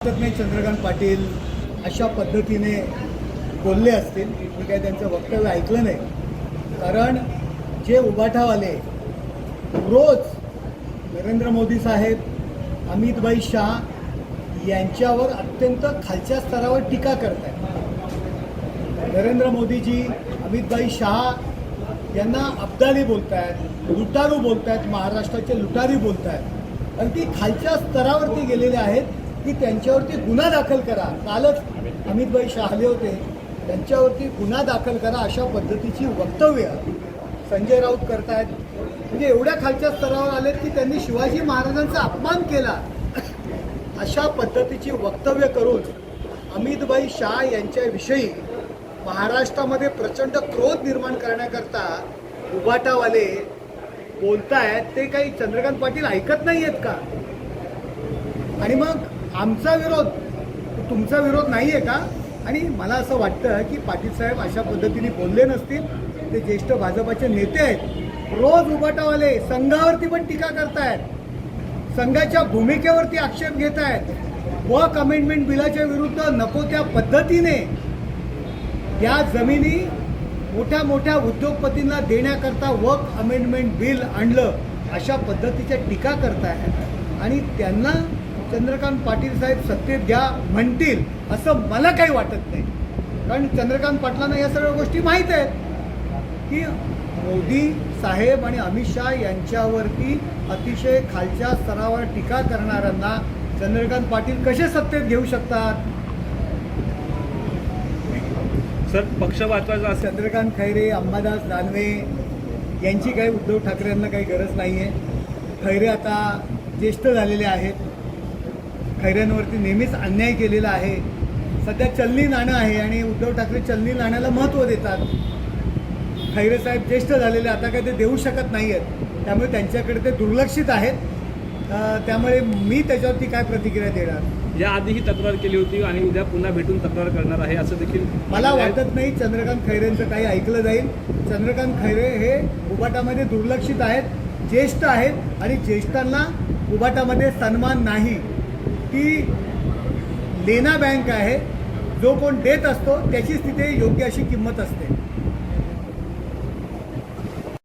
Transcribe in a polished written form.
नाही चंद्रकांत पाटील अशा पद्धतीने बोलले असतील. मी काही त्यांचं वक्तव्य ऐकलं नाही. कारण जे उबाठावाले रोज नरेंद्र मोदी साहेब, अमितभाई शाह यांच्यावर अत्यंत खालच्या स्तरावर टीका करत आहेत. नरेंद्र मोदीजी, अमितभाई शाह यांना अब्दाली बोलत आहेत, लुटारू बोलत आहेत, महाराष्ट्राचे लुटारी बोलत आहेत. आणि ती खालच्या स्तरावरती गेलेले आहेत की त्यांच्यावरती गुन्हा दाखल करा. कालच अमितभाई शाह आले होते, त्यांच्यावरती गुन्हा दाखल करा अशा पद्धतीची वक्तव्य संजय राऊत करतायत. म्हणजे एवढ्या खालच्या स्तरावर आलेत की त्यांनी शिवाजी महाराजांचा अपमान केला अशा पद्धतीची वक्तव्य करून अमितभाई शाह यांच्याविषयी महाराष्ट्रामध्ये प्रचंड क्रोध निर्माण करण्याकरता उबाटावाले बोलतायत. ते काही चंद्रकांत पाटील ऐकत नाही आहेत का? आणि मग आमचा विरोध तुमचा विरोध नाही आहे का? आणि मला असं वाटतं की पाटील साहेब अशा पद्धतीने बोलले नसतील. ते ज्येष्ठ भाजपाचे नेते आहेत. रोज उबाटावाले संघावरती पण टीका करतायत, संघाच्या भूमिकेवरती आक्षेप घेत आहेत. वक अमेंडमेंट बिलाच्या विरुद्ध नको त्या पद्धतीने या जमिनी मोठ्या मोठ्या उद्योगपतींना देण्याकरता वक अमेंडमेंट बिल आणलं अशा पद्धतीच्या टीका करतायत. आणि त्यांना चंद्रकांत पाटील साहेब सत्तेत घ्या म्हणतील असं मला काही वाटत नाही. कारण चंद्रकांत पाटलांना या सगळ्या गोष्टी माहीत आहेत की मोदी साहेब आणि अमित शाह यांच्यावरती अतिशय खालच्या स्तरावर टीका करणाऱ्यांना चंद्रकांत पाटील कसे सत्तेत घेऊ शकतात. सर, पक्ष वाचवायचा असेल चंद्रकांत खैरे, अंबादास दानवे यांची काही उद्धव ठाकरे यांना काही गरज नाही आहे. खैरे आता ज्येष्ठ झालेले आहेत. खैऱ्यांवरती नेहमीच अन्याय केलेला आहे. सध्या चलनी नाणं आहे आणि उद्धव ठाकरे चलनी नाण्याला महत्त्व देतात. खैरे साहेब ज्येष्ठ झालेले आता काही ते देऊ शकत नाही आहेत, त्यामुळे त्यांच्याकडे ते दुर्लक्षित आहेत. त्यामुळे मी त्याच्यावरती काय प्रतिक्रिया देणार. याआधी ही तक्रार केली होती आणि उद्या पुन्हा भेटून तक्रार करणार आहे असं देखील मला वाटत नाही चंद्रकांत खैरेंचं काही ऐकलं जाईल. चंद्रकांत खैरे हे उबाटामध्ये दुर्लक्षित आहेत, ज्येष्ठ आहेत आणि ज्येष्ठांना उबाटामध्ये सन्मान नाही. ती लेना बँक आहे. जो कोण देत असतो त्याचीच तिथे योग्य अशी किंमत असते.